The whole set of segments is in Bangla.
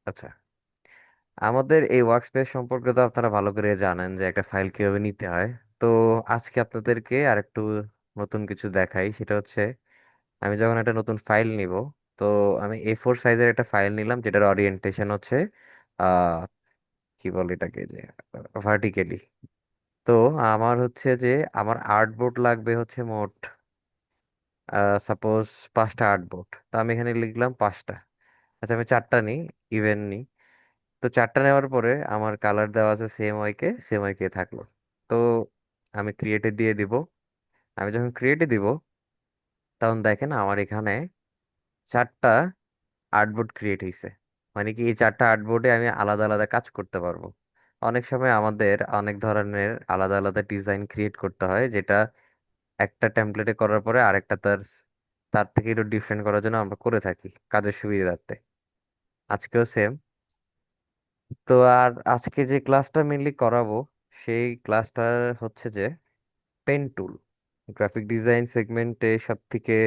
আচ্ছা, আমাদের এই ওয়ার্ক স্পেস সম্পর্কে তো আপনারা ভালো করে জানেন যে একটা ফাইল কিভাবে নিতে হয়। তো আজকে আপনাদেরকে আরেকটু নতুন কিছু দেখাই, সেটা হচ্ছে আমি যখন একটা নতুন ফাইল নিব, তো আমি A4 সাইজের একটা ফাইল নিলাম যেটার অরিয়েন্টেশন হচ্ছে আহ কি বলে এটাকে, যে ভার্টিক্যালি। তো আমার হচ্ছে যে আমার আর্টবোর্ড লাগবে হচ্ছে মোট সাপোজ 5টা আর্টবোর্ড, তো আমি এখানে লিখলাম 5টা। আচ্ছা, আমি 4টা নিই, ইভেন নিই। তো 4টা নেওয়ার পরে আমার কালার দেওয়া আছে সেম ওয়াইকে থাকলো। তো আমি ক্রিয়েটে দিয়ে দিব। আমি যখন ক্রিয়েটে দিব, তখন দেখেন আমার এখানে 4টা আর্টবোর্ড ক্রিয়েট হয়েছে। মানে কি, এই 4টা আর্টবোর্ডে আমি আলাদা আলাদা কাজ করতে পারবো। অনেক সময় আমাদের অনেক ধরনের আলাদা আলাদা ডিজাইন ক্রিয়েট করতে হয়, যেটা একটা টেমপ্লেটে করার পরে আরেকটা তার তার থেকে একটু ডিফারেন্ট করার জন্য আমরা করে থাকি কাজের সুবিধার্থে। আজকেও সেম। তো আর আজকে যে ক্লাসটা মেনলি করাবো, সেই ক্লাসটা হচ্ছে যে পেন টুল। গ্রাফিক ডিজাইন সেগমেন্টে সব থেকে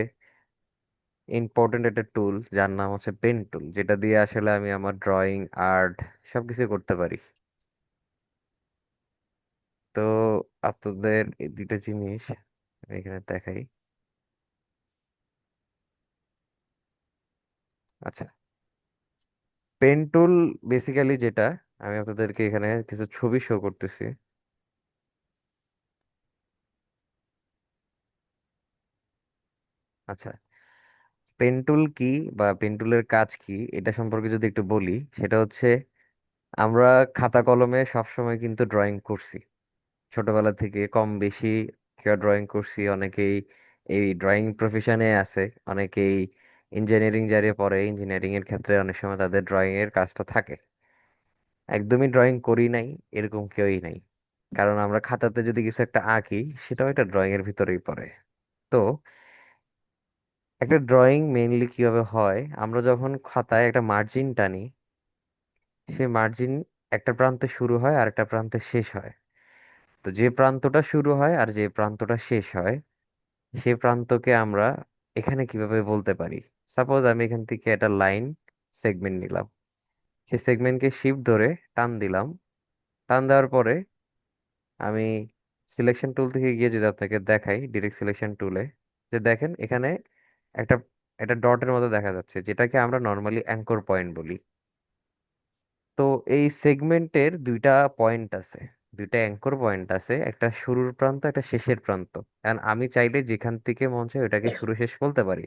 ইম্পর্টেন্ট একটা টুল, যার নাম হচ্ছে পেন টুল, যেটা দিয়ে আসলে আমি আমার ড্রয়িং, আর্ট সবকিছু করতে পারি। তো আপনাদের এই দুইটা জিনিস আমি এখানে দেখাই। আচ্ছা, পেন টুল বেসিক্যালি যেটা, আমি আপনাদেরকে এখানে কিছু ছবি শো করতেছি। আচ্ছা, পেন টুল কি বা পেন টুলের কাজ কি, এটা সম্পর্কে যদি একটু বলি, সেটা হচ্ছে আমরা খাতা কলমে সবসময় কিন্তু ড্রয়িং করছি, ছোটবেলা থেকে কম বেশি কেউ ড্রয়িং করছি। অনেকেই এই ড্রয়িং প্রফেশনে আছে, অনেকেই ইঞ্জিনিয়ারিং যারা পড়ে, ইঞ্জিনিয়ারিং এর ক্ষেত্রে অনেক সময় তাদের ড্রয়িং এর কাজটা থাকে। একদমই ড্রয়িং করি নাই এরকম কেউই নাই, কারণ আমরা খাতাতে যদি কিছু একটা আঁকি, সেটাও একটা ড্রয়িং এর ভিতরেই পড়ে। তো একটা ড্রয়িং মেইনলি কিভাবে হয়, আমরা যখন খাতায় একটা মার্জিন টানি, সেই মার্জিন একটা প্রান্তে শুরু হয় আর একটা প্রান্তে শেষ হয়। তো যে প্রান্তটা শুরু হয় আর যে প্রান্তটা শেষ হয়, সেই প্রান্তকে আমরা এখানে কিভাবে বলতে পারি। সাপোজ আমি এখান থেকে একটা লাইন সেগমেন্ট নিলাম, সেই সেগমেন্টকে শিফট ধরে টান দিলাম। টান দেওয়ার পরে আমি সিলেকশন টুল থেকে গিয়ে যদি আপনাকে দেখাই, ডিরেক্ট সিলেকশন টুলে, যে দেখেন এখানে একটা একটা ডটের মতো দেখা যাচ্ছে, যেটাকে আমরা নর্মালি অ্যাঙ্কর পয়েন্ট বলি। তো এই সেগমেন্টের দুইটা পয়েন্ট আছে, দুইটা অ্যাঙ্কর পয়েন্ট আছে, একটা শুরুর প্রান্ত, একটা শেষের প্রান্ত। কারণ আমি চাইলে যেখান থেকে মন চায় ওটাকে শুরু শেষ বলতে পারি।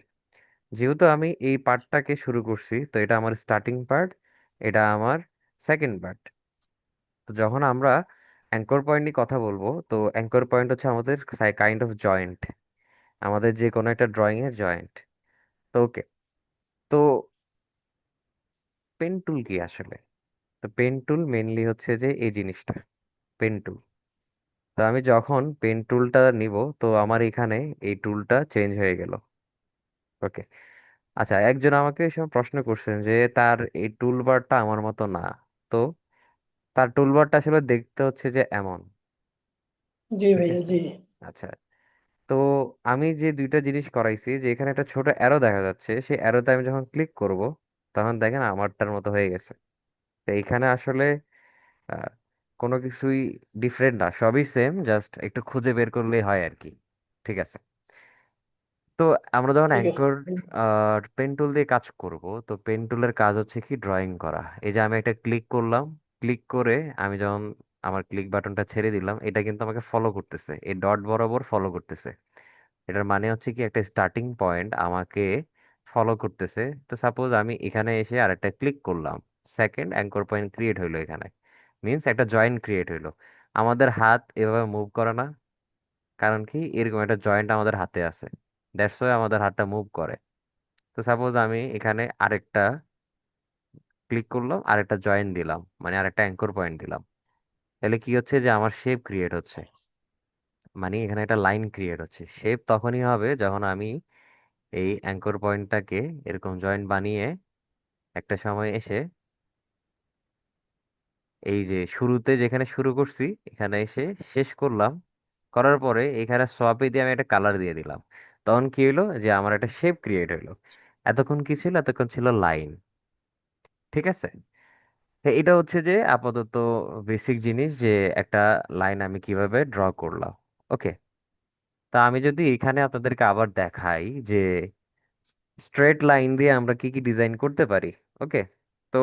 যেহেতু আমি এই পার্টটাকে শুরু করছি, তো এটা আমার স্টার্টিং পার্ট, এটা আমার সেকেন্ড পার্ট। তো যখন আমরা অ্যাঙ্কর পয়েন্ট নিয়ে কথা বলবো, তো অ্যাঙ্কর পয়েন্ট হচ্ছে আমাদের কাইন্ড অফ জয়েন্ট, আমাদের যে কোনো একটা ড্রয়িং এর জয়েন্ট। তো ওকে, তো পেন টুল কি আসলে? তো পেন টুল মেনলি হচ্ছে যে এই জিনিসটা, পেন টুল। তো আমি যখন পেন টুলটা নিব, তো আমার এখানে এই টুলটা চেঞ্জ হয়ে গেল। ওকে। আচ্ছা, একজন আমাকে এই সময় প্রশ্ন করছেন যে তার এই টুলবারটা আমার মতো না। তো তার টুলবারটা আসলে দেখতে হচ্ছে যে এমন। জি ঠিক ভাইয়া, আছে। জি। আচ্ছা, তো আমি যে দুইটা জিনিস করাইছি, যে এখানে একটা ছোট অ্যারো দেখা যাচ্ছে, সেই অ্যারোতে আমি যখন ক্লিক করব, তখন দেখেন আমারটার মতো হয়ে গেছে। তো এখানে আসলে আহ, কোনো কিছুই ডিফারেন্ট না, সবই সেম, জাস্ট একটু খুঁজে বের করলেই হয় আর কি। ঠিক আছে। তো আমরা যখন ঠিক আছে। অ্যাঙ্কর পেন টুল দিয়ে কাজ করব, তো পেন টুলের কাজ হচ্ছে কি ড্রয়িং করা। এই যে আমি একটা ক্লিক করলাম, ক্লিক করে আমি যখন আমার ক্লিক বাটনটা ছেড়ে দিলাম, এটা কিন্তু আমাকে ফলো করতেছে, এই ডট বরাবর ফলো করতেছে। এটার মানে হচ্ছে কি একটা স্টার্টিং পয়েন্ট আমাকে ফলো করতেছে। তো সাপোজ আমি এখানে এসে আরেকটা ক্লিক করলাম, সেকেন্ড অ্যাঙ্কর পয়েন্ট ক্রিয়েট হইলো এখানে, মিন্স একটা জয়েন্ট ক্রিয়েট হইলো। আমাদের হাত এভাবে মুভ করে না, কারণ কি এরকম একটা জয়েন্ট আমাদের হাতে আছে, দ্যাটস ওয়াই আমাদের হাতটা মুভ করে। তো সাপোজ আমি এখানে আরেকটা ক্লিক করলাম, আরেকটা জয়েন্ট দিলাম, মানে আরেকটা অ্যাঙ্কর পয়েন্ট দিলাম, তাহলে কি হচ্ছে যে আমার শেপ ক্রিয়েট হচ্ছে, মানে এখানে একটা লাইন ক্রিয়েট হচ্ছে। শেপ তখনই হবে যখন আমি এই অ্যাঙ্কর পয়েন্টটাকে এরকম জয়েন্ট বানিয়ে একটা সময় এসে এই যে শুরুতে যেখানে শুরু করছি এখানে এসে শেষ করলাম। করার পরে এখানে সোয়াপে দিয়ে আমি একটা কালার দিয়ে দিলাম, তখন কি হলো যে আমার একটা শেপ ক্রিয়েট হলো। এতক্ষণ কি ছিল? এতক্ষণ ছিল লাইন। ঠিক আছে। তো এটা হচ্ছে যে আপাতত বেসিক জিনিস যে একটা লাইন আমি কিভাবে ড্র করলাম। ওকে, তা আমি যদি এখানে আপনাদেরকে আবার দেখাই যে স্ট্রেট লাইন দিয়ে আমরা কি কি ডিজাইন করতে পারি। ওকে, তো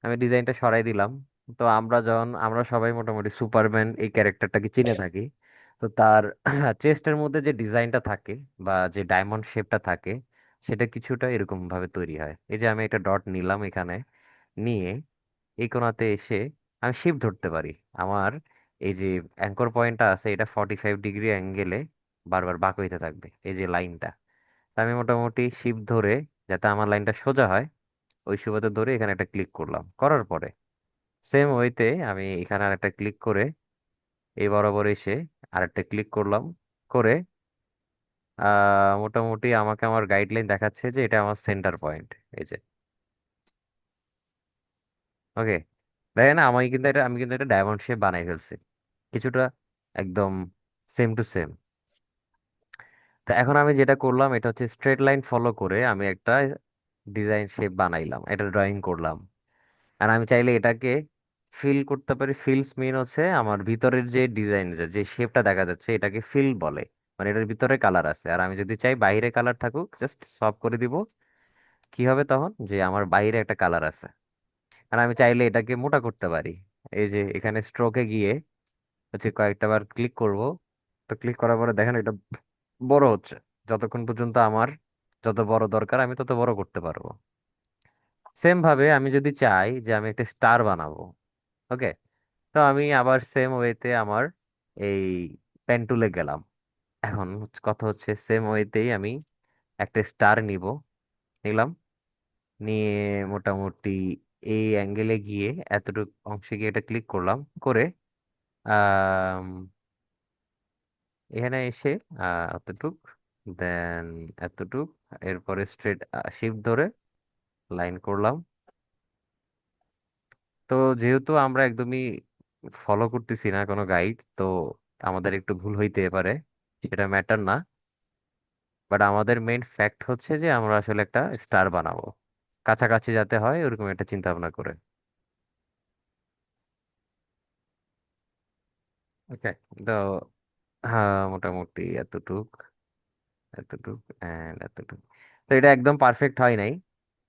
আমি ডিজাইনটা সরাই দিলাম। তো আমরা সবাই মোটামুটি সুপারম্যান এই ক্যারেক্টারটাকে চিনে থাকি। তো তার চেস্টের মধ্যে যে ডিজাইনটা থাকে বা যে ডায়মন্ড শেপটা থাকে সেটা কিছুটা এরকম ভাবে তৈরি হয়। এই যে আমি একটা ডট নিলাম এখানে, নিয়ে এই কোণাতে এসে আমি শিফট ধরতে পারি। আমার এই যে অ্যাঙ্কর পয়েন্টটা আছে এটা 45 ডিগ্রি অ্যাঙ্গেলে বারবার বাঁক হইতে থাকবে এই যে লাইনটা। তা আমি মোটামুটি শিফট ধরে যাতে আমার লাইনটা সোজা হয় ওই সুবাদে ধরে এখানে একটা ক্লিক করলাম, করার পরে সেম ওয়েতে আমি এখানে আরেকটা ক্লিক করে এই বরাবর এসে আরেকটা ক্লিক করলাম, করে মোটামুটি আমাকে আমার গাইডলাইন দেখাচ্ছে যে এটা আমার সেন্টার পয়েন্ট। এই যে ওকে, দেখেন আমি কিন্তু এটা ডায়মন্ড শেপ বানাই ফেলছি কিছুটা, একদম সেম টু সেম। তো এখন আমি যেটা করলাম এটা হচ্ছে স্ট্রেট লাইন ফলো করে আমি একটা ডিজাইন শেপ বানাইলাম, এটা ড্রয়িং করলাম। আর আমি চাইলে এটাকে ফিল করতে পারি। ফিলস মিন হচ্ছে আমার ভিতরের যে ডিজাইন, যে শেপটা দেখা যাচ্ছে এটাকে ফিল বলে, মানে এটার ভিতরে কালার আছে। আর আমি যদি চাই বাইরে কালার থাকুক জাস্ট সব করে দিব, কি হবে তখন যে আমার বাইরে একটা কালার আছে। আর আমি চাইলে এটাকে মোটা করতে পারি। এই যে এখানে স্ট্রোকে গিয়ে হচ্ছে কয়েকটা বার ক্লিক করব। তো ক্লিক করার পরে দেখেন এটা বড় হচ্ছে, যতক্ষণ পর্যন্ত আমার যত বড় দরকার আমি তত বড় করতে পারবো। সেম ভাবে আমি যদি চাই যে আমি একটা স্টার বানাবো, ওকে, তো আমি আবার সেম ওয়েতে আমার এই পেন টুলে গেলাম। এখন কথা হচ্ছে সেম ওয়েতেই আমি একটা স্টার নিলাম, নিয়ে মোটামুটি এই অ্যাঙ্গেলে গিয়ে এতটুকু অংশে গিয়ে এটা ক্লিক করলাম, করে আহ এখানে এসে এতটুক, দেন এতটুক, এরপরে স্ট্রেট শিফট ধরে লাইন করলাম। তো যেহেতু আমরা একদমই ফলো করতেছি না কোনো গাইড, তো আমাদের একটু ভুল হইতে পারে, সেটা ম্যাটার না। বাট আমাদের মেইন ফ্যাক্ট হচ্ছে যে আমরা আসলে একটা স্টার বানাবো, কাছাকাছি যাতে হয় ওরকম একটা চিন্তা ভাবনা করে। ওকে, তো হ্যাঁ মোটামুটি এতটুক, এতটুক অ্যান্ড এতটুক। তো এটা একদম পারফেক্ট হয় নাই,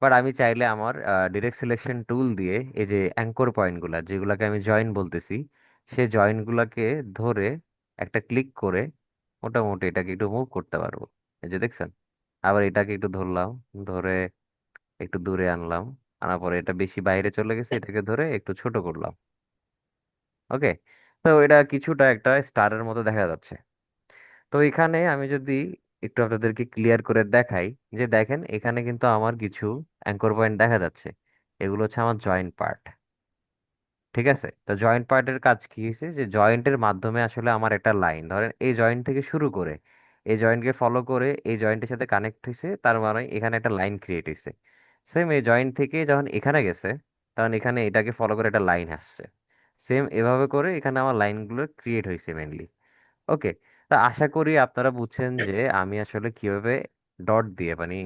বাট আমি চাইলে আমার ডিরেক্ট সিলেকশন টুল দিয়ে এই যে অ্যাঙ্কর পয়েন্টগুলা যেগুলাকে আমি জয়েন্ট বলতেছি সেই জয়েন্টগুলাকে ধরে একটা ক্লিক করে মোটামুটি এটাকে একটু মুভ করতে পারবো। এই যে দেখছেন, আবার এটাকে একটু ধরলাম, ধরে একটু দূরে আনলাম, আনার পরে এটা বেশি বাইরে চলে গেছে এটাকে ধরে একটু ছোট করলাম। ওকে, তো এটা কিছুটা একটা স্টারের মতো দেখা যাচ্ছে। তো এখানে আমি যদি একটু আপনাদেরকে ক্লিয়ার করে দেখাই, যে দেখেন এখানে কিন্তু আমার কিছু অ্যাঙ্কর পয়েন্ট দেখা যাচ্ছে, এগুলো হচ্ছে আমার জয়েন্ট পার্ট। ঠিক আছে, তো জয়েন্ট পার্টের কাজ কি হয়েছে যে জয়েন্টের মাধ্যমে আসলে আমার একটা লাইন ধরেন এই জয়েন্ট থেকে শুরু করে এই জয়েন্টকে ফলো করে এই জয়েন্টের সাথে কানেক্ট হয়েছে, তার মানে এখানে একটা লাইন ক্রিয়েট হয়েছে। সেম এই জয়েন্ট থেকে যখন এখানে গেছে তখন এখানে এটাকে ফলো করে একটা লাইন আসছে। সেম এভাবে করে এখানে আমার লাইনগুলো ক্রিয়েট হয়েছে মেনলি। ওকে, তা আশা করি আপনারা বুঝছেন যে আমি আসলে কিভাবে ডট দিয়ে মানে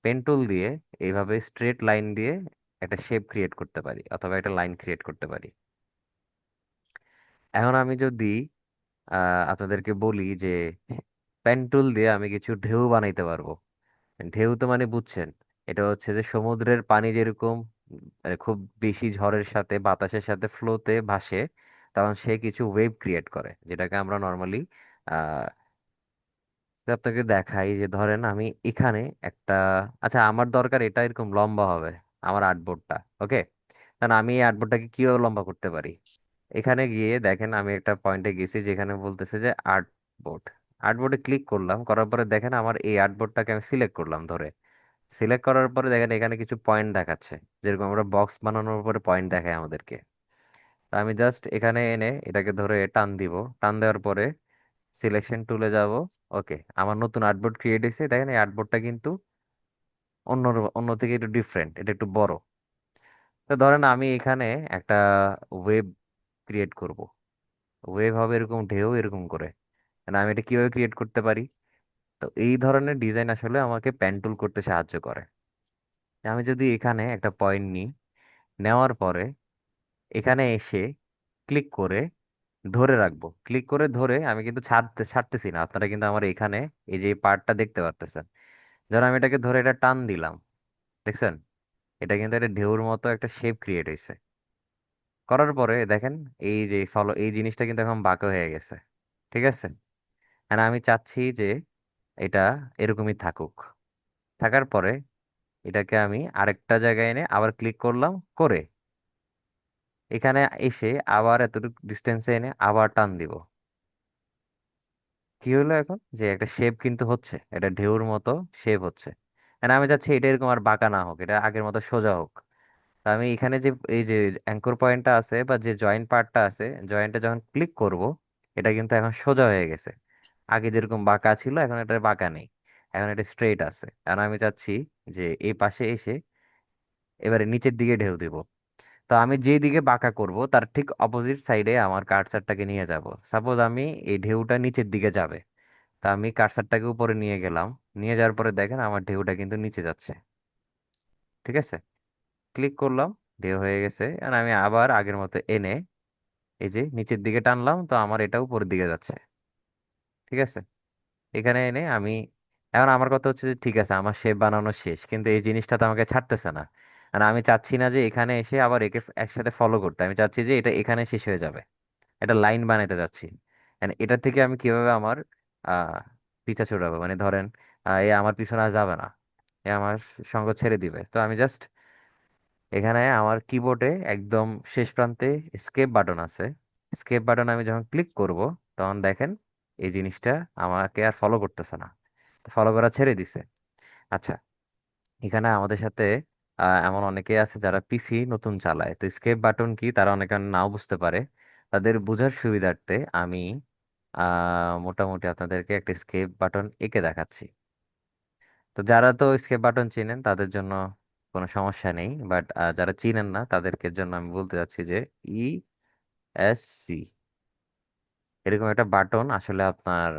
পেন টুল দিয়ে এইভাবে স্ট্রেট লাইন দিয়ে একটা শেপ ক্রিয়েট করতে পারি অথবা একটা লাইন ক্রিয়েট করতে পারি। এখন আমি যদি আপনাদেরকে বলি যে পেন টুল দিয়ে আমি কিছু ঢেউ বানাইতে পারবো। ঢেউ তো মানে বুঝছেন, এটা হচ্ছে যে সমুদ্রের পানি যেরকম খুব বেশি ঝড়ের সাথে বাতাসের সাথে ফ্লোতে ভাসে, তখন সে কিছু ওয়েভ ক্রিয়েট করে যেটাকে আমরা নর্মালি তো আপনাকে দেখাই যে ধরেন আমি এখানে একটা, আচ্ছা আমার দরকার এটা এরকম লম্বা হবে আমার আর্টবোর্ডটা। ওকে, তাহলে আমি এই আর্টবোর্ডটাকে কিভাবে লম্বা করতে পারি। এখানে গিয়ে দেখেন আমি একটা পয়েন্টে গেছি যেখানে বলতেছে যে আর্টবোর্ড। আর্টবোর্ডে ক্লিক করলাম, করার পরে দেখেন আমার এই আর্টবোর্ডটাকে আমি সিলেক্ট করলাম ধরে। সিলেক্ট করার পরে দেখেন এখানে কিছু পয়েন্ট দেখাচ্ছে, যেরকম আমরা বক্স বানানোর পরে পয়েন্ট দেখায় আমাদেরকে। তো আমি জাস্ট এখানে এনে এটাকে ধরে টান দিব, টান দেওয়ার পরে সিলেকশন টুলে যাব। ওকে, আমার নতুন আর্টবোর্ড ক্রিয়েট হয়েছে, দেখেন এই আর্টবোর্ডটা কিন্তু অন্য অন্য থেকে একটু ডিফারেন্ট, এটা একটু বড়। তো ধরেন আমি এখানে একটা ওয়েব ক্রিয়েট করব, ওয়েব হবে এরকম ঢেউ এরকম করে। And আমি এটা কিভাবে ক্রিয়েট করতে পারি, তো এই ধরনের ডিজাইন আসলে আমাকে পেন টুল করতে সাহায্য করে। আমি যদি এখানে একটা পয়েন্ট নিই, নেওয়ার পরে এখানে এসে ক্লিক করে ধরে রাখবো, ক্লিক করে ধরে আমি কিন্তু ছাড়তেছি না, আপনারা কিন্তু আমার এখানে এই যে পার্টটা দেখতে পারতেছেন। ধর আমি এটাকে ধরে এটা টান দিলাম, দেখছেন? এটা কিন্তু একটা ঢেউর মতো একটা শেপ ক্রিয়েট হয়েছে। করার পরে দেখেন এই যে ফলো, এই জিনিসটা কিন্তু এখন বাঁকা হয়ে গেছে। ঠিক আছে, আর আমি চাচ্ছি যে এটা এরকমই থাকুক। থাকার পরে এটাকে আমি আরেকটা জায়গায় এনে আবার ক্লিক করলাম, করে এখানে এসে আবার এতটুকু ডিস্টেন্সে এনে আবার টান দিব। কি হলো এখন, যে একটা শেপ কিন্তু হচ্ছে, এটা ঢেউর মতো শেপ হচ্ছে। আর আমি চাচ্ছি এটা এরকম আর বাঁকা না হোক, এটা আগের মতো সোজা হোক। তা আমি এখানে যে এই যে অ্যাঙ্কর পয়েন্টটা আছে বা যে জয়েন্ট পার্টটা আছে, জয়েন্টে যখন ক্লিক করব, এটা কিন্তু এখন সোজা হয়ে গেছে। আগে যেরকম বাঁকা ছিল এখন এটা বাঁকা নেই, এখন এটা স্ট্রেট আছে। আর আমি চাচ্ছি যে এই পাশে এসে এবারে নিচের দিকে ঢেউ দিব। তো আমি যে দিকে বাঁকা করব তার ঠিক অপোজিট সাইডে আমার কার্সারটাকে নিয়ে যাব। সাপোজ আমি এই ঢেউটা নিচের দিকে যাবে, তা আমি কার্সারটাকে উপরে নিয়ে গেলাম। নিয়ে যাওয়ার পরে দেখেন আমার ঢেউটা কিন্তু নিচে যাচ্ছে। ঠিক আছে, ক্লিক করলাম, ঢেউ হয়ে গেছে। আর আমি আবার আগের মতো এনে এই যে নিচের দিকে টানলাম, তো আমার এটা উপরের দিকে যাচ্ছে। ঠিক আছে, এখানে এনে আমি, এখন আমার কথা হচ্ছে যে ঠিক আছে আমার শেপ বানানো শেষ, কিন্তু এই জিনিসটা তো আমাকে ছাড়তেছে না। আর আমি চাচ্ছি না যে এখানে এসে আবার একে একসাথে ফলো করতে, আমি চাচ্ছি যে এটা এখানে শেষ হয়ে যাবে। এটা লাইন বানাইতে যাচ্ছি। And এটা থেকে আমি কিভাবে আমার আহ পিছা ছুড়াবো, মানে ধরেন এ আমার পিছনে আর যাবে না, এ আমার সঙ্গ ছেড়ে দিবে। তো আমি জাস্ট এখানে আমার কিবোর্ডে একদম শেষ প্রান্তে স্কেপ বাটন আছে। স্কেপ বাটন আমি যখন ক্লিক করব, তখন দেখেন এই জিনিসটা আমাকে আর ফলো করতেছে না, ফলো করা ছেড়ে দিছে। আচ্ছা, এখানে আমাদের সাথে এমন অনেকে আছে যারা পিসি নতুন চালায়, তো স্কেপ বাটন কি তারা অনেকে নাও বুঝতে পারে। তাদের বোঝার সুবিধার্থে আমি মোটামুটি আপনাদেরকে একটা স্কেপ বাটন এঁকে দেখাচ্ছি। তো যারা তো স্কেপ বাটন চিনেন তাদের জন্য কোনো সমস্যা নেই, বাট যারা চিনেন না তাদেরকে জন্য আমি বলতে চাচ্ছি যে ই এস সি এরকম একটা বাটন আসলে আপনার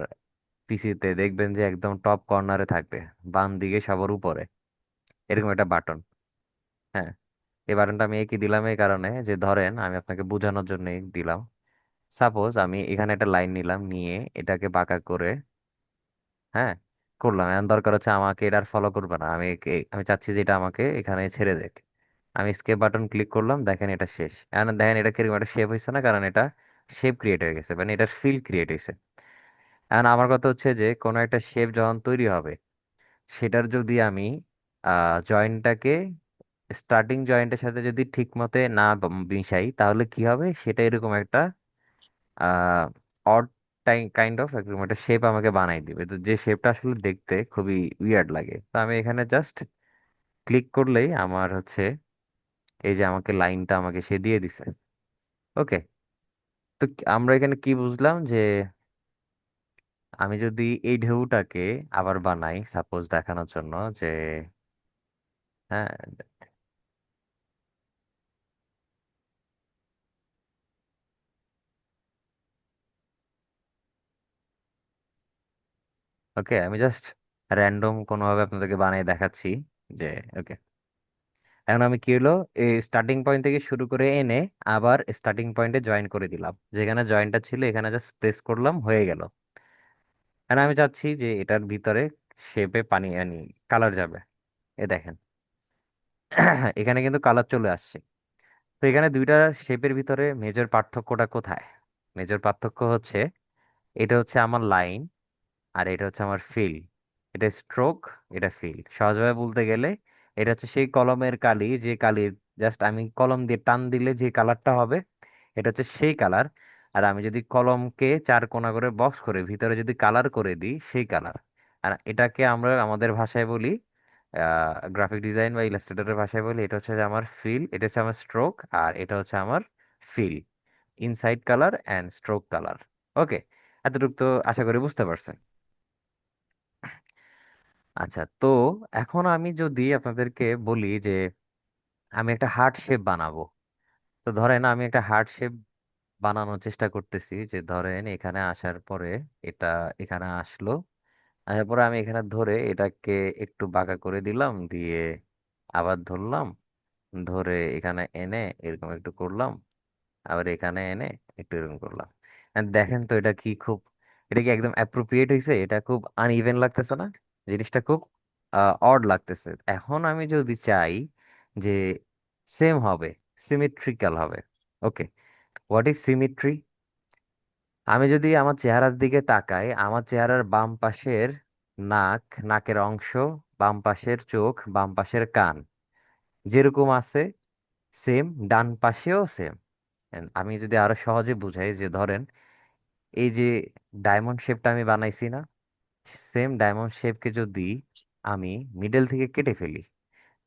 পিসিতে দেখবেন যে একদম টপ কর্নারে থাকবে, বাম দিকে সবার উপরে, এরকম একটা বাটন। হ্যাঁ, এই বাটনটা আমি এঁকে দিলাম এই কারণে যে ধরেন আমি আপনাকে বোঝানোর জন্যই দিলাম। সাপোজ আমি এখানে একটা লাইন নিলাম, নিয়ে এটাকে বাঁকা করে, হ্যাঁ, করলাম। এখন দরকার হচ্ছে আমাকে এটা ফলো করবে না, আমি চাচ্ছি যে এটা আমাকে এখানে ছেড়ে দেক। আমি স্কেপ বাটন ক্লিক করলাম, দেখেন এটা শেষ। এখন দেখেন এটা কিরকম একটা শেপ হয়েছে না, কারণ এটা শেপ ক্রিয়েট হয়ে গেছে, মানে এটা ফিল ক্রিয়েট হয়েছে। এখন আমার কথা হচ্ছে যে কোনো একটা শেপ যখন তৈরি হবে, সেটার যদি আমি জয়েন্টটাকে স্টার্টিং জয়েন্টের সাথে যদি ঠিক মতে না মিশাই, তাহলে কি হবে, সেটা এরকম একটা আহ অড কাইন্ড অফ এরকম একটা শেপ আমাকে বানাই দিবে, তো যে শেপটা আসলে দেখতে খুবই উইয়ার্ড লাগে। তো আমি এখানে জাস্ট ক্লিক করলেই আমার হচ্ছে এই যে আমাকে লাইনটা আমাকে সে দিয়ে দিছে। ওকে, তো আমরা এখানে কি বুঝলাম যে আমি যদি এই ঢেউটাকে আবার বানাই সাপোজ দেখানোর জন্য যে, হ্যাঁ, ওকে, আমি জাস্ট র্যান্ডম কোনোভাবে আপনাদেরকে বানিয়ে দেখাচ্ছি যে, ওকে, এখন আমি কি হলো, এই স্টার্টিং পয়েন্ট থেকে শুরু করে এনে আবার স্টার্টিং পয়েন্টে জয়েন করে দিলাম, যেখানে জয়েন্টটা ছিল এখানে জাস্ট প্রেস করলাম, হয়ে গেল। এখন আমি চাচ্ছি যে এটার ভিতরে শেপে পানি আনি, কালার যাবে। এ দেখেন এখানে কিন্তু কালার চলে আসছে। তো এখানে দুইটা শেপের ভিতরে মেজর পার্থক্যটা কোথায়? মেজর পার্থক্য হচ্ছে, এটা হচ্ছে আমার লাইন আর এটা হচ্ছে আমার ফিল। এটা স্ট্রোক, এটা ফিল। সহজভাবে বলতে গেলে এটা হচ্ছে সেই কলমের কালি, যে কালি জাস্ট আমি কলম দিয়ে টান দিলে যে কালারটা হবে, এটা হচ্ছে সেই কালার। আর আমি যদি কলমকে চার কোণা করে বক্স করে ভিতরে যদি কালার করে দিই, সেই কালার। আর এটাকে আমরা আমাদের ভাষায় বলি, গ্রাফিক ডিজাইন বা ইলাস্ট্রেটরের ভাষায় বলি, এটা হচ্ছে যে আমার ফিল, এটা হচ্ছে আমার স্ট্রোক, আর এটা হচ্ছে আমার fill. Inside colour and stroke colour. Okay, এতটুকু তো আশা করি বুঝতে পারছেন। আচ্ছা, তো এখন আমি যদি আপনাদেরকে বলি যে আমি একটা হার্ট শেপ বানাবো, তো ধরেন আমি একটা হার্ট শেপ বানানোর চেষ্টা করতেছি, যে ধরেন এখানে আসার পরে এটা এখানে আসলো, আসার পরে আমি এখানে ধরে এটাকে একটু বাঁকা করে দিলাম, দিয়ে আবার ধরলাম, ধরে এখানে এনে এরকম একটু করলাম, আবার এখানে এনে একটু এরকম করলাম। And দেখেন তো এটা কি খুব, এটা কি একদম অ্যাপ্রোপ্রিয়েট হয়েছে? এটা খুব আনইভেন লাগতেছে না? জিনিসটা খুব অড লাগতেছে। এখন আমি যদি চাই যে সেম হবে, সিমেট্রিক্যাল হবে, ওকে, হোয়াট ইজ সিমেট্রি? আমি যদি আমার চেহারার দিকে তাকাই, আমার চেহারার বাম পাশের নাক, নাকের অংশ, বাম পাশের চোখ, বাম পাশের কান যেরকম আছে, সেম ডান পাশেও সেম। আমি যদি আরো সহজে বুঝাই, যে ধরেন এই যে ডায়মন্ড শেপটা আমি বানাইছি না, সেম ডায়মন্ড শেপকে যদি আমি মিডল থেকে কেটে ফেলি,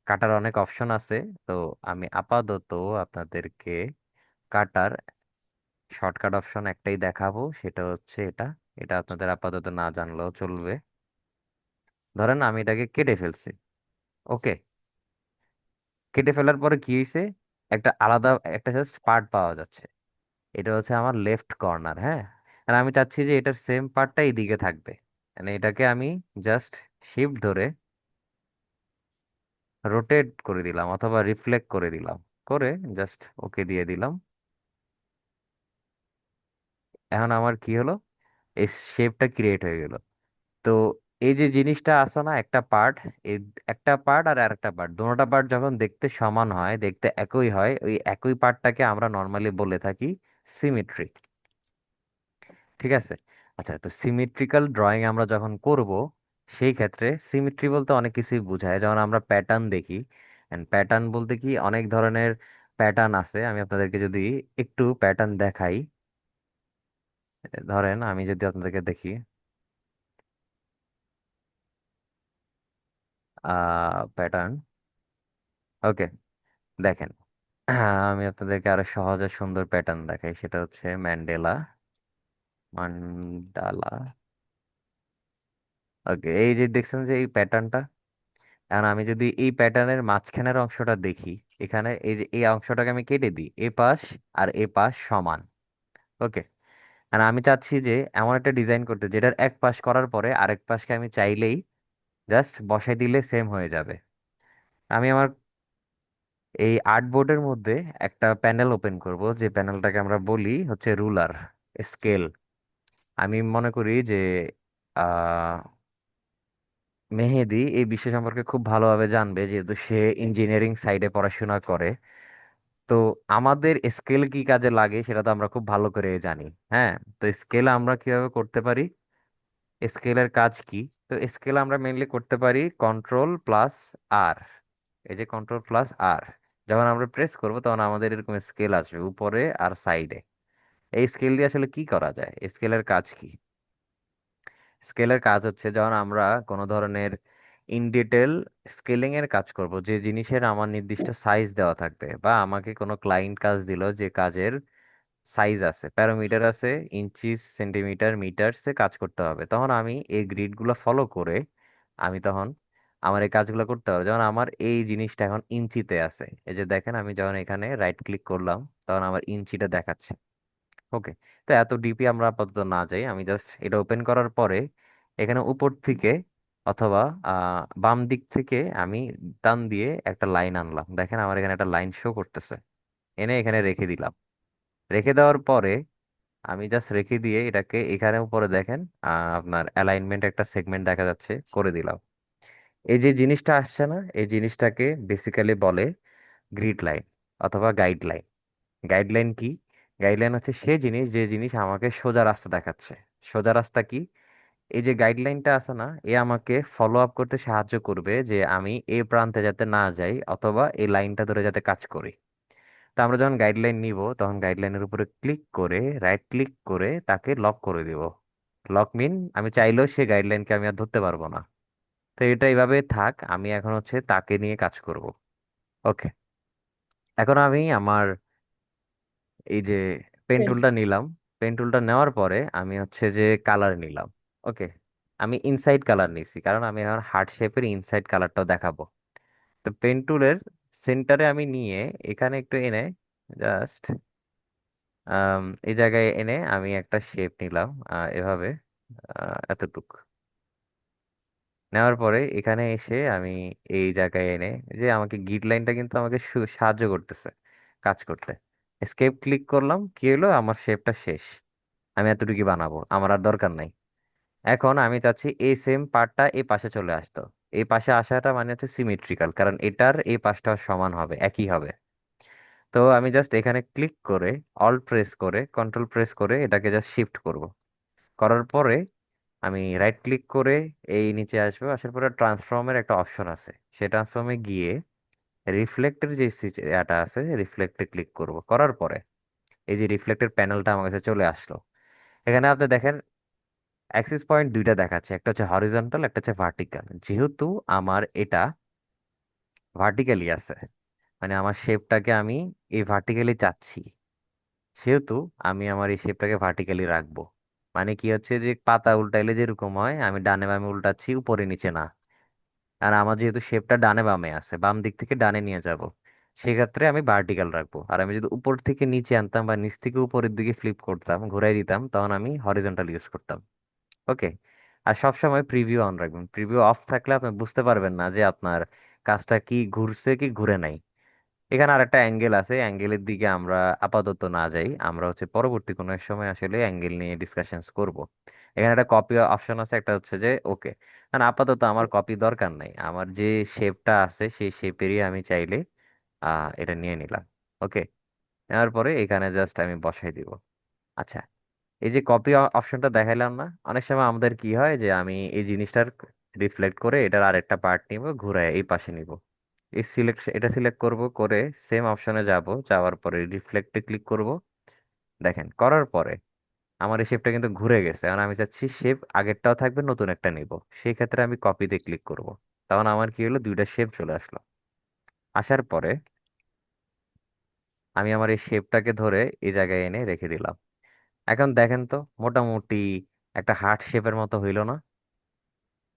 কাটার অনেক অপশন আছে। তো আমি আপাতত আপনাদেরকে কাটার শর্টকাট অপশন একটাই দেখাবো, সেটা হচ্ছে এটা। এটা আপনাদের আপাতত না জানলেও চলবে। ধরেন আমি এটাকে কেটে ফেলছি, ওকে। কেটে ফেলার পরে কি হয়েছে, একটা আলাদা একটা জাস্ট পার্ট পাওয়া যাচ্ছে। এটা হচ্ছে আমার লেফট কর্নার, হ্যাঁ। আর আমি চাচ্ছি যে এটার সেম পার্টটা এইদিকে থাকবে। মানে এটাকে আমি জাস্ট শিফট ধরে রোটেট করে দিলাম অথবা রিফ্লেক্ট করে দিলাম, করে জাস্ট ওকে দিয়ে দিলাম। এখন আমার কি হলো, এই শেপটা ক্রিয়েট হয়ে গেল। তো এই যে জিনিসটা আছে না, একটা পার্ট, এই একটা পার্ট আর আরেকটা পার্ট, দুটোটা পার্ট যখন দেখতে সমান হয়, দেখতে একই হয়, ওই একই পার্টটাকে আমরা নর্মালি বলে থাকি সিমেট্রি। ঠিক আছে। আচ্ছা, তো সিমেট্রিক্যাল ড্রয়িং আমরা যখন করব, সেই ক্ষেত্রে সিমেট্রি বলতে অনেক কিছুই বোঝায়। যেমন আমরা প্যাটার্ন দেখি, এন্ড প্যাটার্ন বলতে কি অনেক ধরনের প্যাটার্ন আছে। আমি আপনাদেরকে যদি একটু প্যাটার্ন দেখাই, ধরেন আমি যদি আপনাদেরকে দেখি, প্যাটার্ন, ওকে, দেখেন, আমি আপনাদেরকে আরো সহজ আর সুন্দর প্যাটার্ন দেখাই, সেটা হচ্ছে ম্যান্ডেলা, মান্ডালা। ওকে, এই যে দেখছেন যে এই প্যাটার্নটা, এখন আমি যদি এই প্যাটার্নের মাঝখানের অংশটা দেখি, এখানে এই যে এই অংশটাকে আমি কেটে দিই, এ পাশ আর এ পাশ সমান, ওকে। আর আমি চাচ্ছি যে এমন একটা ডিজাইন করতে যেটার এক পাশ করার পরে আরেক পাশকে আমি চাইলেই জাস্ট বসাই দিলে সেম হয়ে যাবে। আমি আমার এই আর্টবোর্ডের মধ্যে একটা প্যানেল ওপেন করব, যে প্যানেলটাকে আমরা বলি হচ্ছে রুলার, স্কেল। আমি মনে করি যে আহ মেহেদি এই বিষয় সম্পর্কে খুব ভালোভাবে জানবে, যেহেতু সে ইঞ্জিনিয়ারিং সাইডে পড়াশোনা করে। তো আমাদের স্কেল কি কাজে লাগে সেটা তো আমরা খুব ভালো করে জানি। হ্যাঁ, তো স্কেল আমরা কিভাবে করতে পারি, স্কেলের কাজ কি? তো স্কেল আমরা মেইনলি করতে পারি কন্ট্রোল প্লাস আর। এই যে কন্ট্রোল প্লাস আর যখন আমরা প্রেস করব, তখন আমাদের এরকম স্কেল আসবে উপরে আর সাইডে। এই স্কেল দিয়ে আসলে কি করা যায়, স্কেলের কাজ কি? স্কেলের কাজ হচ্ছে যখন আমরা কোনো ধরনের ইন ডিটেল স্কেলিং এর কাজ করব, যে জিনিসের আমার নির্দিষ্ট সাইজ দেওয়া থাকবে, বা আমাকে কোনো ক্লায়েন্ট কাজ দিল যে কাজের সাইজ আছে, প্যারামিটার আছে, ইঞ্চিস, সেন্টিমিটার, মিটারসে কাজ করতে হবে, তখন আমি এই গ্রিডগুলো ফলো করে আমি তখন আমার এই কাজগুলো করতে হবে। যেমন আমার এই জিনিসটা এখন ইঞ্চিতে আছে, এই যে দেখেন আমি যখন এখানে রাইট ক্লিক করলাম, তখন আমার ইঞ্চিটা দেখাচ্ছে, ওকে। তো এত ডিপি আমরা আপাতত না যাই, আমি জাস্ট এটা ওপেন করার পরে এখানে উপর থেকে অথবা বাম দিক থেকে আমি টান দিয়ে একটা লাইন আনলাম। দেখেন আমার এখানে একটা লাইন শো করতেছে, এনে এখানে রেখে দিলাম। রেখে দেওয়ার পরে আমি জাস্ট রেখে দিয়ে এটাকে এখানে উপরে দেখেন আপনার অ্যালাইনমেন্ট একটা সেগমেন্ট দেখা যাচ্ছে, করে দিলাম। এই যে জিনিসটা আসছে না, এই জিনিসটাকে বেসিক্যালি বলে গ্রিড লাইন অথবা গাইডলাইন। গাইডলাইন কি? গাইডলাইন হচ্ছে সেই জিনিস, যে জিনিস আমাকে সোজা রাস্তা দেখাচ্ছে। সোজা রাস্তা কি? এই যে গাইডলাইনটা আছে না, এ আমাকে ফলো আপ করতে সাহায্য করবে, যে আমি এই প্রান্তে যাতে না যাই, অথবা এই লাইনটা ধরে যাতে কাজ করি। তো আমরা যখন গাইডলাইন নিব, তখন গাইডলাইনের উপরে ক্লিক করে রাইট ক্লিক করে তাকে লক করে দিব। লক মিন আমি চাইলেও সেই গাইডলাইনকে আমি আর ধরতে পারবো না। তো এটা এইভাবে থাক, আমি এখন হচ্ছে তাকে নিয়ে কাজ করব, ওকে। এখন আমি আমার এই যে পেন টুলটা নিলাম, পেন টুলটা নেওয়ার পরে আমি হচ্ছে যে কালার নিলাম, ওকে। আমি ইনসাইড কালার নিছি, কারণ আমি এখন হার্ট শেপের ইনসাইড কালারটাও দেখাবো। তো পেন টুলের সেন্টারে আমি নিয়ে এখানে একটু এনে জাস্ট এই জায়গায় এনে আমি একটা শেপ নিলাম, এভাবে, এতটুক, নেওয়ার পরে এখানে এসে আমি এই জায়গায় এনে, যে আমাকে গিড লাইনটা কিন্তু আমাকে সাহায্য করতেছে কাজ করতে। এসকেপ ক্লিক করলাম, কি হলো, আমার শেপটা শেষ। আমি এতটুকু বানাবো, আমার আর দরকার নাই। এখন আমি চাচ্ছি এই সেম পার্টটা এই পাশে চলে আসতো। এই পাশে আসাটা মানে হচ্ছে সিমেট্রিক্যাল, কারণ এটার এই পাশটা সমান হবে, একই হবে। তো আমি জাস্ট এখানে ক্লিক করে, অল্ট প্রেস করে, কন্ট্রোল প্রেস করে এটাকে জাস্ট শিফট করব। করার পরে আমি রাইট ক্লিক করে এই নিচে আসবো। আসার পরে ট্রান্সফর্মের একটা অপশন আছে, সেই ট্রান্সফর্মে গিয়ে রিফ্লেক্টের যে এটা আছে, রিফ্লেক্টে ক্লিক করব। করার পরে এই যে রিফ্লেক্টের প্যানেলটা আমার কাছে চলে আসলো। এখানে আপনি দেখেন অ্যাক্সিস পয়েন্ট দুইটা দেখাচ্ছে, একটা হচ্ছে হরিজন্টাল, একটা হচ্ছে ভার্টিক্যাল। যেহেতু আমার এটা ভার্টিক্যালি আছে, মানে আমার শেপটাকে আমি এই ভার্টিক্যালি চাচ্ছি, সেহেতু আমি আমার এই শেপটাকে ভার্টিক্যালি রাখবো। মানে কি হচ্ছে, যে পাতা উল্টাইলে যেরকম হয়, আমি ডানে বামে উল্টাচ্ছি, উপরে নিচে না। আর আমার যেহেতু শেপটা ডানে বামে আছে, বাম দিক থেকে ডানে নিয়ে যাব, সেক্ষেত্রে আমি ভার্টিক্যাল রাখবো। আর আমি যদি উপর থেকে নিচে আনতাম বা নিচ থেকে উপরের দিকে ফ্লিপ করতাম, ঘুরাই দিতাম, তখন আমি হরিজন্টাল ইউজ করতাম। ওকে। আর সব সময় প্রিভিউ অন রাখবেন। প্রিভিউ অফ থাকলে আপনি বুঝতে পারবেন না যে আপনার কাজটা কি ঘুরছে কি ঘুরে নাই। এখানে আরেকটা অ্যাঙ্গেল আছে, অ্যাঙ্গেলের দিকে আমরা আপাতত না যাই, আমরা হচ্ছে পরবর্তী কোনো এক সময় আসলে অ্যাঙ্গেল নিয়ে ডিসকাশনস করব। এখানে একটা কপি অপশন আছে, একটা হচ্ছে যে ওকে। কারণ আপাতত আমার কপি দরকার নাই, আমার যে শেপটা আছে সেই শেপেরই আমি চাইলে এটা নিয়ে নিলাম। ওকে। নেওয়ার পরে এখানে জাস্ট আমি বসাই দিব। আচ্ছা, এই যে কপি অপশনটা দেখাইলাম না, অনেক সময় আমাদের কি হয় যে আমি এই জিনিসটার রিফ্লেক্ট করে এটার আরেকটা পার্ট নিব, ঘুরায় এই পাশে নিব। এই সিলেক্ট, এটা সিলেক্ট করব, করে সেম অপশনে যাব, যাওয়ার পরে রিফ্লেক্টে ক্লিক করব। দেখেন, করার পরে আমার এই শেপটা কিন্তু ঘুরে গেছে। এখন আমি চাচ্ছি শেপ আগেরটাও থাকবে, নতুন একটা নিব। সেই ক্ষেত্রে আমি কপিতে ক্লিক করব। তখন আমার কি হলো, দুইটা শেপ চলে আসলো। আসার পরে আমি আমার এই শেপটাকে ধরে এই জায়গায় এনে রেখে দিলাম। এখন দেখেন তো, মোটামুটি একটা হার্ট শেপের মতো হইলো না?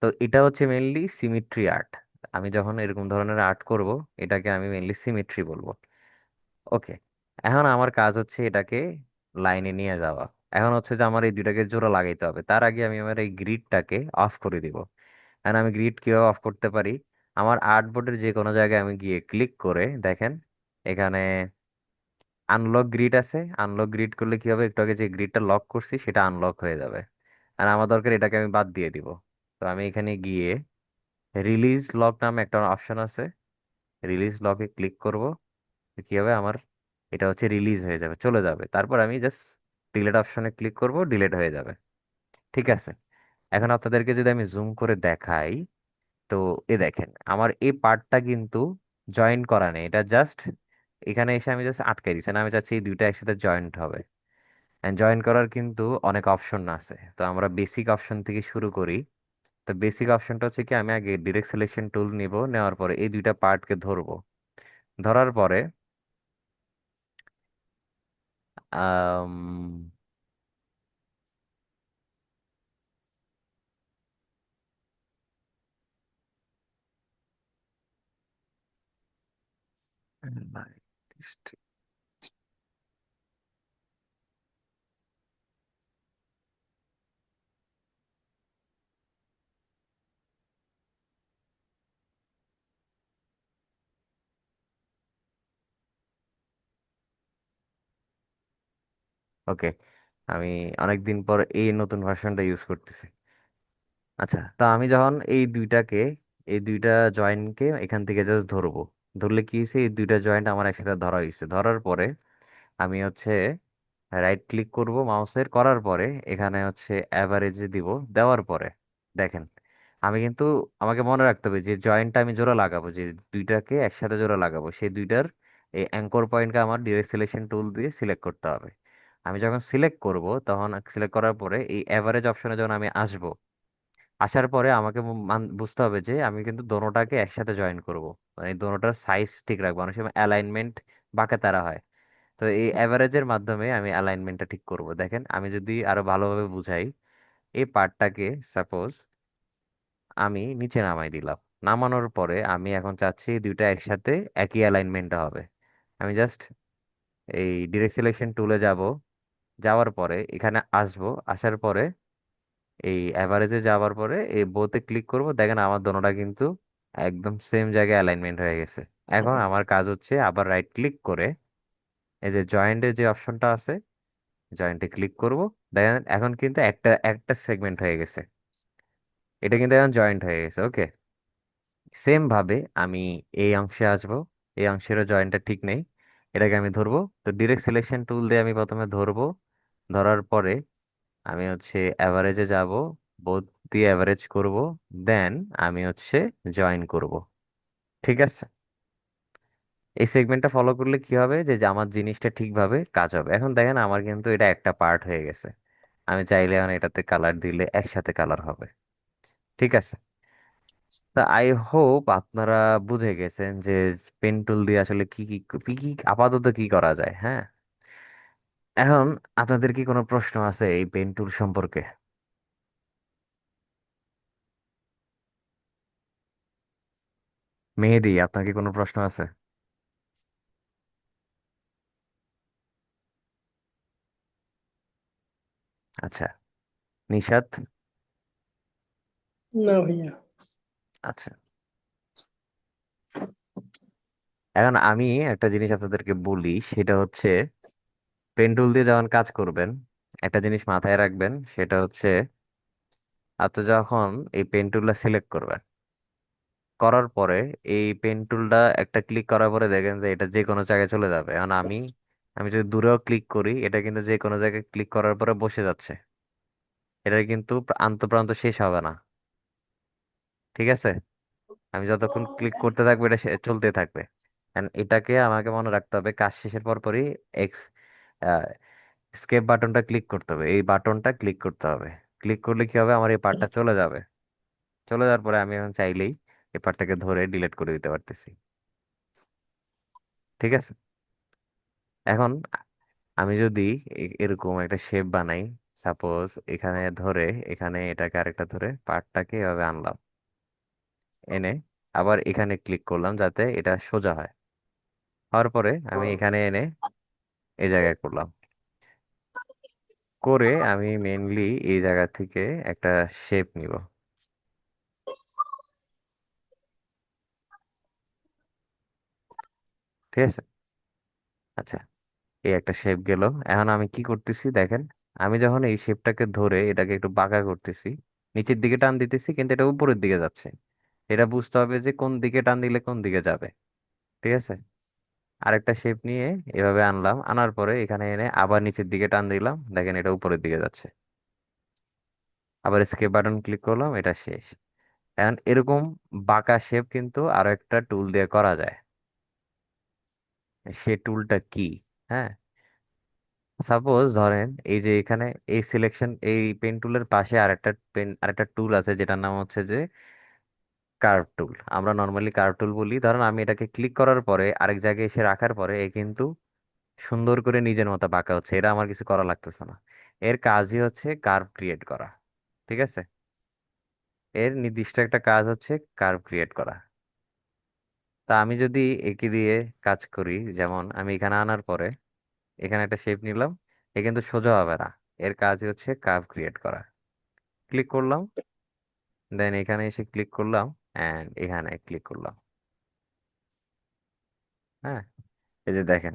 তো এটা হচ্ছে মেইনলি সিমিট্রি আর্ট। আমি যখন এরকম ধরনের আর্ট করব, এটাকে আমি মেইনলি সিমিট্রি বলবো। ওকে। এখন আমার কাজ হচ্ছে এটাকে লাইনে নিয়ে যাওয়া। এখন হচ্ছে যে আমার এই দুইটাকে জোড়া লাগাইতে হবে, তার আগে আমি আমার এই গ্রিডটাকে অফ করে দিব। এখন আমি গ্রিড কিভাবে অফ করতে পারি, আমার আর্টবোর্ডের যে কোনো জায়গায় আমি গিয়ে ক্লিক করে দেখেন, এখানে আনলক গ্রিড আছে। আনলক গ্রিড করলে কি হবে, একটু আগে যে গ্রিডটা লক করছি সেটা আনলক হয়ে যাবে। আর আমার দরকার এটাকে আমি বাদ দিয়ে দিব। তো আমি এখানে গিয়ে রিলিজ লক নামে একটা অপশন আছে, রিলিজ লকে ক্লিক করব। কি হবে, আমার এটা হচ্ছে রিলিজ হয়ে যাবে, চলে যাবে। তারপর আমি জাস্ট ডিলেট অপশনে ক্লিক করব, ডিলেট হয়ে যাবে। ঠিক আছে। এখন আপনাদেরকে যদি আমি জুম করে দেখাই, তো এ দেখেন আমার এই পার্টটা কিন্তু জয়েন করা নেই, এটা জাস্ট এখানে এসে আমি জাস্ট আটকাই দিচ্ছি না। আমি চাচ্ছি এই দুইটা একসাথে জয়েন্ট হবে। জয়েন করার কিন্তু অনেক অপশন আছে, তো আমরা বেসিক অপশন থেকে শুরু করি। তো বেসিক অপশনটা হচ্ছে কি, আমি আগে ডিরেক্ট সিলেকশন টুল নিব, নেওয়ার পরে এই দুইটা পার্টকে ধরবো। ধরার পরে আম, ওকে, আমি অনেকদিন পর এই নতুন ভার্সনটা ইউজ করতেছি। আচ্ছা, তা আমি যখন এই দুইটা জয়েন্টকে এখান থেকে জাস্ট ধরবো, ধরলে কি হয়েছে, এই দুইটা জয়েন্ট আমার একসাথে ধরা হয়েছে। ধরার পরে আমি হচ্ছে রাইট ক্লিক করব মাউসের, করার পরে এখানে হচ্ছে অ্যাভারেজে দিব। দেওয়ার পরে দেখেন, আমি কিন্তু, আমাকে মনে রাখতে হবে যে জয়েন্টটা আমি জোড়া লাগাবো, যে দুইটাকে একসাথে জোড়া লাগাবো, সেই দুইটার এই অ্যাঙ্কর পয়েন্টকে আমার ডিরেক্ট সিলেকশন টুল দিয়ে সিলেক্ট করতে হবে। আমি যখন সিলেক্ট করব, তখন সিলেক্ট করার পরে এই অ্যাভারেজ অপশনে যখন আমি আসব, আসার পরে আমাকে বুঝতে হবে যে আমি কিন্তু দোনোটাকে একসাথে জয়েন করব। মানে দোনোটার সাইজ ঠিক রাখবো, অনেক সময় অ্যালাইনমেন্ট বাঁকা তারা হয়। তো এই অ্যাভারেজের মাধ্যমে আমি অ্যালাইনমেন্টটা ঠিক করব। দেখেন, আমি যদি আরো ভালোভাবে বুঝাই, এই পার্টটাকে সাপোজ আমি নিচে নামাই দিলাম। নামানোর পরে আমি এখন চাচ্ছি এই দুইটা একসাথে একই অ্যালাইনমেন্টটা হবে। আমি জাস্ট এই ডিরেক্ট সিলেকশন টুলে যাব, যাওয়ার পরে এখানে আসবো। আসার পরে এই অ্যাভারেজে যাওয়ার পরে এই বোতে ক্লিক করব, দেখেন আমার দোনোটা কিন্তু একদম সেম জায়গায় অ্যালাইনমেন্ট হয়ে গেছে। এখন আমার কাজ হচ্ছে আবার রাইট ক্লিক করে এই যে জয়েন্টের যে অপশনটা আছে, জয়েন্টে ক্লিক করব। দেখেন এখন কিন্তু একটা একটা সেগমেন্ট হয়ে গেছে, এটা কিন্তু এখন জয়েন্ট হয়ে গেছে। ওকে, সেম ভাবে আমি এই অংশে আসব, এই অংশেরও জয়েন্টটা ঠিক নেই, এটাকে আমি ধরবো। তো ডিরেক্ট সিলেকশন টুল দিয়ে আমি প্রথমে ধরবো, ধরার পরে আমি হচ্ছে অ্যাভারেজে যাব, বোথ দিয়ে অ্যাভারেজ করব, দেন আমি হচ্ছে জয়েন করব। ঠিক আছে, এই সেগমেন্টটা ফলো করলে কি হবে যে যে আমার জিনিসটা ঠিকভাবে কাজ হবে। এখন দেখেন আমার কিন্তু এটা একটা পার্ট হয়ে গেছে, আমি চাইলে এখন এটাতে কালার দিলে একসাথে কালার হবে। ঠিক আছে, তা আই হোপ আপনারা বুঝে গেছেন যে পেন টুল দিয়ে আসলে কি কি কি আপাতত কি করা যায়। হ্যাঁ, এখন আপনাদের কি কোনো প্রশ্ন আছে এই পেন টুল সম্পর্কে? মেহেদি, আপনার কি কোনো প্রশ্ন আছে? আচ্ছা, নিশাত? না ভাইয়া। আচ্ছা, এখন আমি একটা জিনিস আপনাদেরকে বলি, সেটা হচ্ছে পেন টুল দিয়ে যখন কাজ করবেন একটা জিনিস মাথায় রাখবেন, সেটা হচ্ছে আপনি যখন এই পেন টুলটা সিলেক্ট করবেন, করার পরে এই পেন টুলটা একটা ক্লিক করার পরে দেখেন যে এটা যে কোনো জায়গায় চলে যাবে। এখন আমি আমি যদি দূরেও ক্লিক করি, এটা কিন্তু যে কোনো জায়গায় ক্লিক করার পরে বসে যাচ্ছে, এটা কিন্তু আন্তঃপ্রান্ত শেষ হবে না। ঠিক আছে, আমি যতক্ষণ ক্লিক করতে থাকবো এটা চলতে থাকবে। And এটাকে আমাকে মনে রাখতে হবে, কাজ শেষের পর পরই এক্স স্কেপ বাটনটা ক্লিক করতে হবে, এই বাটনটা ক্লিক করতে হবে। ক্লিক করলে কি হবে, আমার এই পার্টটা চলে যাবে। চলে যাওয়ার পরে আমি এখন চাইলেই এই পার্টটাকে ধরে ডিলিট করে দিতে পারতেছি। ঠিক আছে, এখন আমি যদি এরকম একটা শেপ বানাই, সাপোজ এখানে ধরে, এখানে এটাকে আরেকটা ধরে পার্টটাকে এভাবে আনলাম, এনে আবার এখানে ক্লিক করলাম যাতে এটা সোজা হয়। হওয়ার পরে আমি এখানে এনে এই জায়গায় করলাম, করে আমি মেনলি এই জায়গা থেকে একটা শেপ নিব। ঠিক আছে, আচ্ছা, এই একটা শেপ গেল। এখন আমি কি করতেছি দেখেন, আমি যখন এই শেপটাকে ধরে এটাকে একটু বাঁকা করতেছি, নিচের দিকে টান দিতেছি কিন্তু এটা উপরের দিকে যাচ্ছে, এটা বুঝতে হবে যে কোন দিকে টান দিলে কোন দিকে যাবে। ঠিক আছে, আরেকটা শেপ নিয়ে এভাবে আনলাম, আনার পরে এখানে এনে আবার নিচের দিকে টান দিলাম, দেখেন এটা উপরের দিকে যাচ্ছে। আবার স্কেপ বাটন ক্লিক করলাম, এটা শেষ। এখন এরকম বাঁকা শেপ কিন্তু আরো একটা টুল দিয়ে করা যায়। সে টুলটা কি? হ্যাঁ, সাপোজ ধরেন এই যে এখানে এই সিলেকশন, এই পেন টুলের পাশে আরেকটা টুল আছে যেটার নাম হচ্ছে যে কার্ভ টুল। আমরা নর্মালি কার্ভ টুল বলি। ধরেন আমি এটাকে ক্লিক করার পরে আরেক জায়গায় এসে রাখার পরে এ কিন্তু সুন্দর করে নিজের মতো বাঁকা হচ্ছে, এটা আমার কিছু করা লাগতেছে না। এর কাজই হচ্ছে কার্ভ ক্রিয়েট করা। ঠিক আছে, এর নির্দিষ্ট একটা কাজ হচ্ছে কার্ভ ক্রিয়েট করা। তা আমি যদি একে দিয়ে কাজ করি, যেমন আমি এখানে আনার পরে এখানে একটা শেপ নিলাম, এ কিন্তু সোজা হবে না, এর কাজই হচ্ছে কার্ভ ক্রিয়েট করা। ক্লিক করলাম, দেন এখানে এসে ক্লিক করলাম, অ্যান্ড এখানে ক্লিক করলাম। হ্যাঁ, এই যে দেখেন,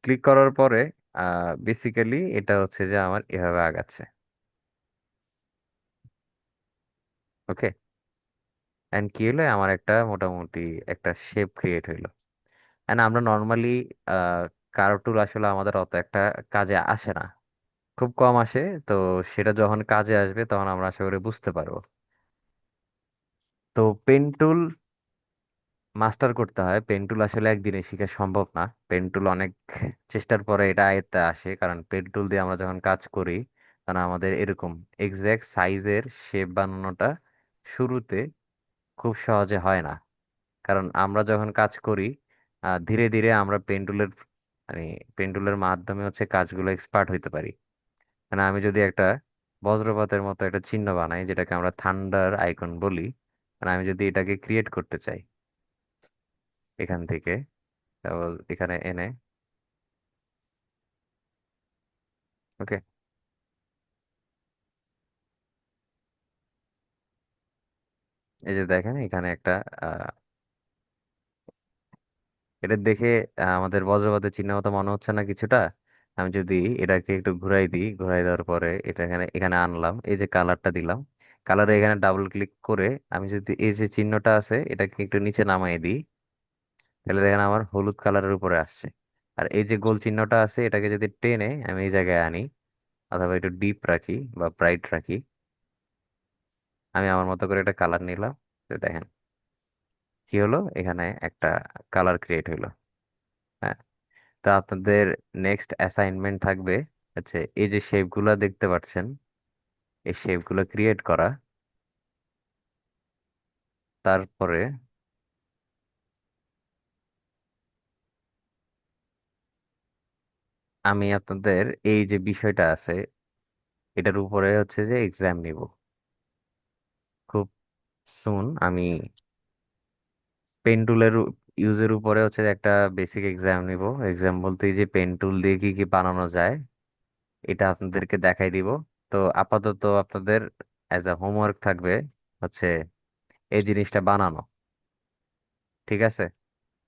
ক্লিক করার পরে বেসিক্যালি এটা হচ্ছে যে আমার এভাবে আগাচ্ছে। ওকে, অ্যান্ড কি হলো, আমার একটা মোটামুটি একটা শেপ ক্রিয়েট হইলো। অ্যান্ড আমরা নর্মালি কার্ভ টুল আসলে আমাদের অত একটা কাজে আসে না, খুব কম আসে। তো সেটা যখন কাজে আসবে তখন আমরা আশা করি বুঝতে পারবো। তো পেন টুল মাস্টার করতে হয়, পেন টুল আসলে একদিনে শেখা সম্ভব না। পেন টুল অনেক চেষ্টার পরে এটা আয়ত্তে আসে, কারণ পেন টুল দিয়ে আমরা যখন কাজ করি তখন আমাদের এরকম এক্সাক্ট সাইজের শেপ বানানোটা শুরুতে খুব সহজে হয় না। কারণ আমরা যখন কাজ করি ধীরে ধীরে আমরা পেন টুলের মানে পেন টুলের মাধ্যমে হচ্ছে কাজগুলো এক্সপার্ট হইতে পারি। মানে আমি যদি একটা বজ্রপাতের মতো একটা চিহ্ন বানাই, যেটাকে আমরা থান্ডার আইকন বলি, মানে আমি যদি এটাকে ক্রিয়েট করতে চাই এখান থেকে, তারপর এখানে এনে, ওকে, এই যে দেখেন এখানে একটা আহ, এটা দেখে আমাদের বজ্রপাতের চিহ্ন মতো মনে হচ্ছে না কিছুটা? আমি যদি এটাকে একটু ঘুরাই দিই, ঘুরাই দেওয়ার পরে এটা এখানে এখানে আনলাম, এই যে কালারটা দিলাম, কালারে এখানে ডাবল ক্লিক করে আমি যদি এই যে চিহ্নটা আছে এটাকে একটু নিচে নামাই দিই, তাহলে দেখেন আমার হলুদ কালারের উপরে আসছে। আর এই যে গোল চিহ্নটা আছে এটাকে যদি টেনে আমি এই জায়গায় আনি, অথবা একটু ডিপ রাখি বা ব্রাইট রাখি, আমি আমার মতো করে একটা কালার নিলাম, তো দেখেন কি হলো, এখানে একটা কালার ক্রিয়েট হইলো। হ্যাঁ, তো আপনাদের নেক্সট অ্যাসাইনমেন্ট থাকবে হচ্ছে এই যে শেপগুলো দেখতে পাচ্ছেন, এই শেপগুলো ক্রিয়েট করা। তারপরে আমি আপনাদের এই যে বিষয়টা আছে এটার উপরে হচ্ছে যে এক্সাম নিব খুব সুন। আমি পেন টুলের ইউজের উপরে হচ্ছে যে একটা বেসিক এক্সাম নিব। এক্সাম বলতে এই যে পেন টুল দিয়ে কি কি বানানো যায় এটা আপনাদেরকে দেখাই দিব। তো আপাতত আপনাদের অ্যাজ আ হোমওয়ার্ক থাকবে হচ্ছে এই জিনিসটা বানানো, ঠিক আছে?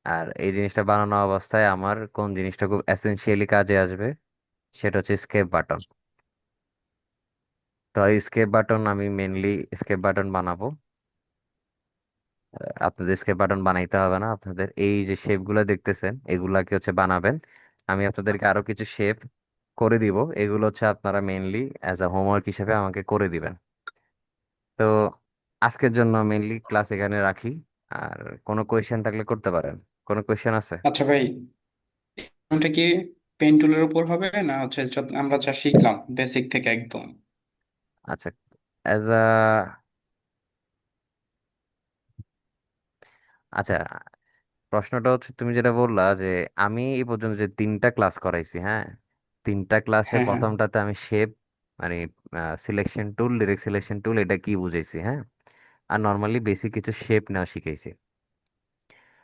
আর এই জিনিসটা বানানো অবস্থায় আমার কোন জিনিসটা খুব এসেনশিয়ালি কাজে আসবে সেটা হচ্ছে স্কেপ বাটন। তো এই স্কেপ বাটন আমি মেনলি স্কেপ বাটন বানাবো। আপনাদের স্কেপ বাটন বানাইতে হবে না, আপনাদের এই যে শেপগুলো দেখতেছেন এগুলাকে হচ্ছে বানাবেন। আমি আপনাদেরকে আরো কিছু শেপ করে দিব, এগুলো হচ্ছে আপনারা মেনলি অ্যাজ আ হোমওয়ার্ক হিসেবে আমাকে করে দিবেন। তো আজকের জন্য মেনলি ক্লাস এখানে রাখি। আর কোনো কোয়েশ্চেন থাকলে করতে পারেন। কোনো কোয়েশ্চেন আছে? আচ্ছা ভাই, এটা কি পেন টুলের উপর হবে না হচ্ছে আমরা যা শিখলাম বেসিক থেকে একদম? আচ্ছা, অ্যাজ আ আচ্ছা, প্রশ্নটা হচ্ছে তুমি যেটা বললা যে আমি এই পর্যন্ত যে তিনটা ক্লাস করাইছি, হ্যাঁ, তিনটা ক্লাসে হ্যাঁ, হ্যাঁ। প্রথমটাতে আমি শেপ মানে selection tool, direct selection tool এটা কি বুঝাইছি, হ্যাঁ, আর নর্মালি বেসিক কিছু শেপ নেওয়া শিখাইছি।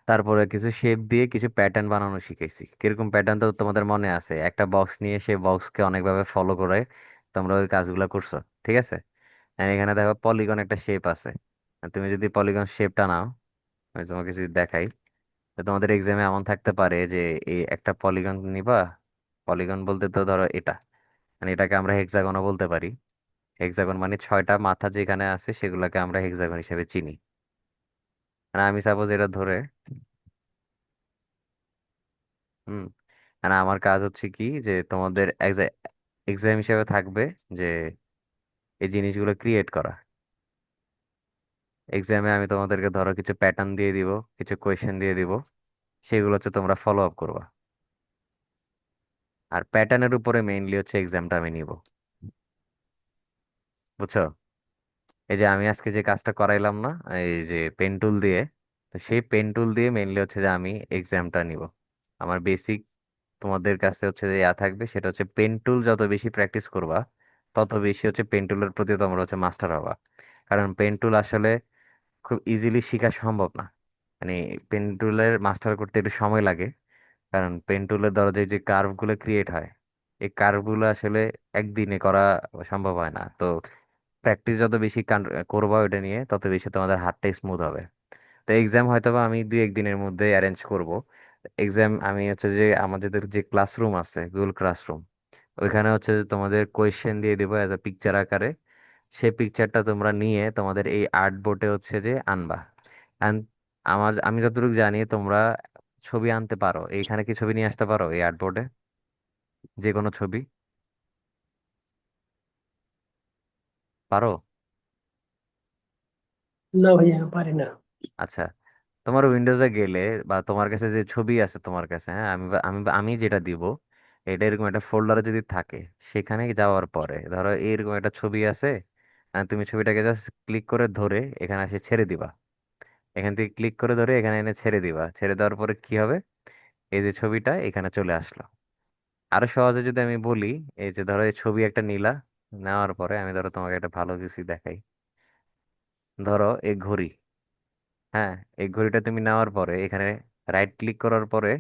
তারপরে কিছু শেপ দিয়ে কিছু প্যাটার্ন বানানো শিখাইছি। কিরকম প্যাটার্ন তো তোমাদের মনে আছে, একটা বক্স নিয়ে সেই বক্সকে অনেকভাবে ফলো করে তোমরা ওই কাজগুলো করছো, ঠিক আছে? আর এখানে দেখো পলিগন একটা শেপ আছে, আর তুমি যদি পলিগন শেপটা নাও, আমি তোমাকে যদি দেখাই, তো তোমাদের এক্সামে এমন থাকতে পারে যে এই একটা পলিগন নিবা, পলিগন বলতে তো ধরো এটা, মানে এটাকে আমরা হেক্সাগনও বলতে পারি। হেক্সাগন মানে ছয়টা মাথা যেখানে আছে সেগুলোকে আমরা হেক্সাগন হিসেবে চিনি। মানে আমি সাপোজ এটা ধরে, হুম, মানে আমার কাজ হচ্ছে কি যে তোমাদের এক্সাম হিসেবে থাকবে যে এই জিনিসগুলো ক্রিয়েট করা। এক্সামে আমি তোমাদেরকে ধরো কিছু প্যাটার্ন দিয়ে দিব, কিছু কোয়েশ্চেন দিয়ে দিব, সেগুলো হচ্ছে তোমরা ফলো আপ করবা। আর প্যাটার্নের উপরে মেইনলি হচ্ছে এক্সামটা আমি নিব, বুঝছো? এই যে আমি আজকে যে কাজটা করাইলাম না, এই যে পেন টুল দিয়ে, তো সেই পেন টুল দিয়ে মেইনলি হচ্ছে যে আমি এক্সামটা নিব। আমার বেসিক তোমাদের কাছে হচ্ছে যে ইয়া থাকবে, সেটা হচ্ছে পেন টুল যত বেশি প্র্যাকটিস করবা তত বেশি হচ্ছে পেন টুলের প্রতি তোমরা হচ্ছে মাস্টার হবা। কারণ পেন টুল আসলে খুব ইজিলি শেখা সম্ভব না। মানে পেন টুলের মাস্টার করতে একটু সময় লাগে। কারণ পেন টুলের দরজায় যে কার্ভ গুলো ক্রিয়েট হয়, এই কার্ভ গুলো আসলে একদিনে করা সম্ভব হয় না। তো প্র্যাকটিস যত বেশি করবা ওটা নিয়ে তত বেশি তোমাদের হাতটা স্মুথ হবে। তো এক্সাম হয়তো বা আমি 2-1 দিনের মধ্যে অ্যারেঞ্জ করব। এক্সাম আমি হচ্ছে যে আমাদের যে ক্লাসরুম আছে গুগল ক্লাসরুম, ওইখানে হচ্ছে যে তোমাদের কোয়েশ্চেন দিয়ে দেবো অ্যাজ আ পিকচার আকারে। সেই পিকচারটা তোমরা নিয়ে তোমাদের এই আর্ট বোর্ডে হচ্ছে যে আনবা। And আমি যতটুকু জানি তোমরা ছবি আনতে পারো, এইখানে কি ছবি নিয়ে আসতে পারো এই আর্ট বোর্ডে, যে কোনো ছবি পারো? না ভাইয়া, পারি না। আচ্ছা, তোমার উইন্ডোজে গেলে বা তোমার কাছে যে ছবি আছে তোমার কাছে, হ্যাঁ, আমি যেটা দিব এটা এরকম একটা ফোল্ডারে যদি থাকে, সেখানে যাওয়ার পরে ধরো এরকম একটা ছবি আছে, তুমি ছবিটাকে জাস্ট ক্লিক করে ধরে এখানে এসে ছেড়ে দিবা। এখান থেকে ক্লিক করে ধরে এখানে এনে ছেড়ে দিবা, ছেড়ে দেওয়ার পরে কি হবে, এই যে ছবিটা এখানে চলে আসলো। আরো সহজে যদি আমি বলি, এই যে ধরো এই ছবি একটা নিলা, নেওয়ার পরে আমি ধরো তোমাকে একটা ভালো কিছু দেখাই, ধরো এই ঘড়ি, হ্যাঁ, এই ঘড়িটা তুমি নেওয়ার পরে এখানে রাইট ক্লিক করার পরে